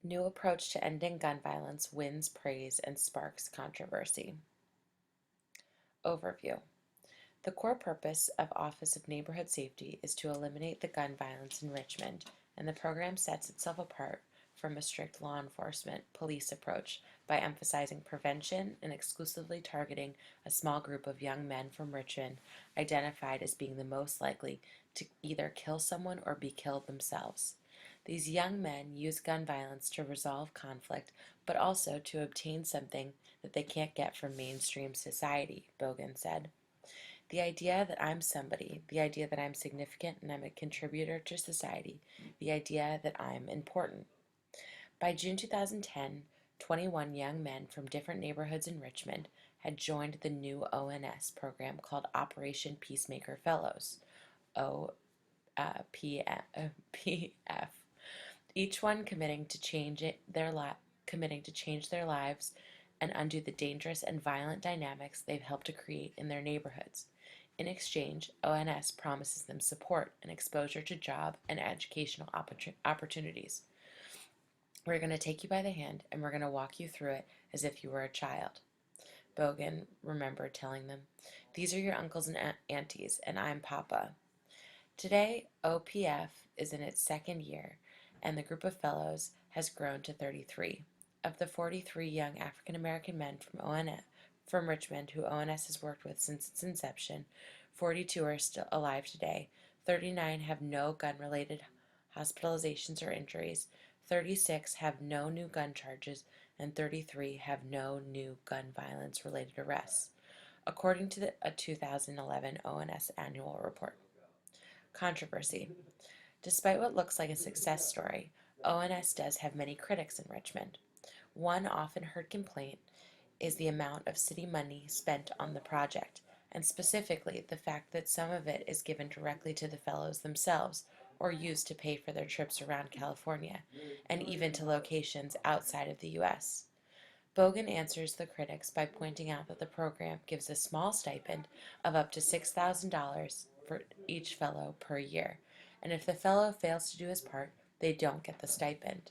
New approach to ending gun violence wins praise and sparks controversy. Overview. The core purpose of Office of Neighborhood Safety is to eliminate the gun violence in Richmond, and the program sets itself apart from a strict law enforcement police approach by emphasizing prevention and exclusively targeting a small group of young men from Richmond identified as being the most likely to either kill someone or be killed themselves. These young men use gun violence to resolve conflict, but also to obtain something that they can't get from mainstream society, Bogan said. The idea that I'm somebody, the idea that I'm significant and I'm a contributor to society, the idea that I'm important. By June 2010, 21 young men from different neighborhoods in Richmond had joined the new ONS program called Operation Peacemaker Fellows, OPF. Each one committing to change their lives and undo the dangerous and violent dynamics they've helped to create in their neighborhoods. In exchange, ONS promises them support and exposure to job and educational opportunities. We're going to take you by the hand and we're going to walk you through it as if you were a child. Bogan remembered telling them, "These are your uncles and aunties, and I'm Papa." Today, OPF is in its second year, and the group of fellows has grown to 33. Of the 43 young African American men from Richmond who ONS has worked with since its inception, 42 are still alive today, 39 have no gun-related hospitalizations or injuries, 36 have no new gun charges, and 33 have no new gun violence-related arrests, according to a 2011 ONS annual report. Controversy. Despite what looks like a success story, ONS does have many critics in Richmond. One often heard complaint is the amount of city money spent on the project, and specifically the fact that some of it is given directly to the fellows themselves or used to pay for their trips around California, and even to locations outside of the U.S. Bogan answers the critics by pointing out that the program gives a small stipend of up to $6,000 for each fellow per year, and if the fellow fails to do his part, they don't get the stipend.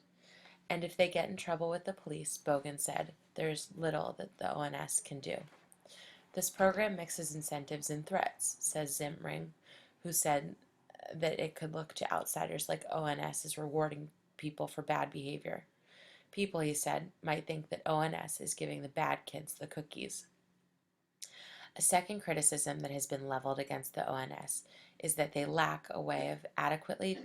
And if they get in trouble with the police, Bogan said, there's little that the ONS can do. This program mixes incentives and threats, says Zimring, who said that it could look to outsiders like ONS as rewarding people for bad behavior. People, he said, might think that ONS is giving the bad kids the cookies. A second criticism that has been leveled against the ONS is that they lack a way of adequately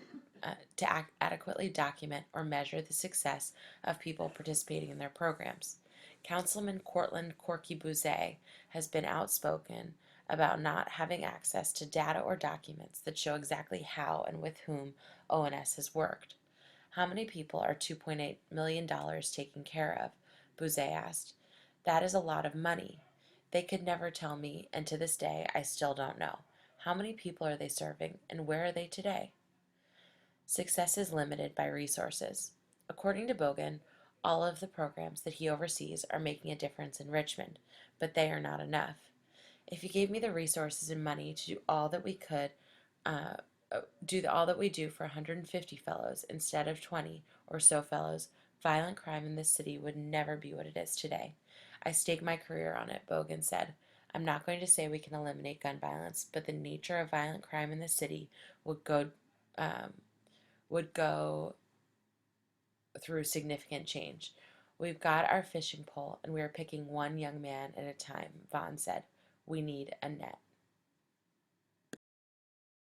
document or measure the success of people participating in their programs. Councilman Cortland Corky Bouzet has been outspoken about not having access to data or documents that show exactly how and with whom ONS has worked. How many people are $2.8 million taken care of? Bouzet asked. That is a lot of money. They could never tell me, and to this day I still don't know. How many people are they serving, and where are they today? Success is limited by resources. According to Bogan, all of the programs that he oversees are making a difference in Richmond, but they are not enough. If you gave me the resources and money to do all that we could, all that we do for 150 fellows instead of 20 or so fellows, violent crime in this city would never be what it is today. I stake my career on it, Bogan said. I'm not going to say we can eliminate gun violence, but the nature of violent crime in the city would go um, would go through significant change. We've got our fishing pole, and we are picking one young man at a time, Vaughn said. We need a net.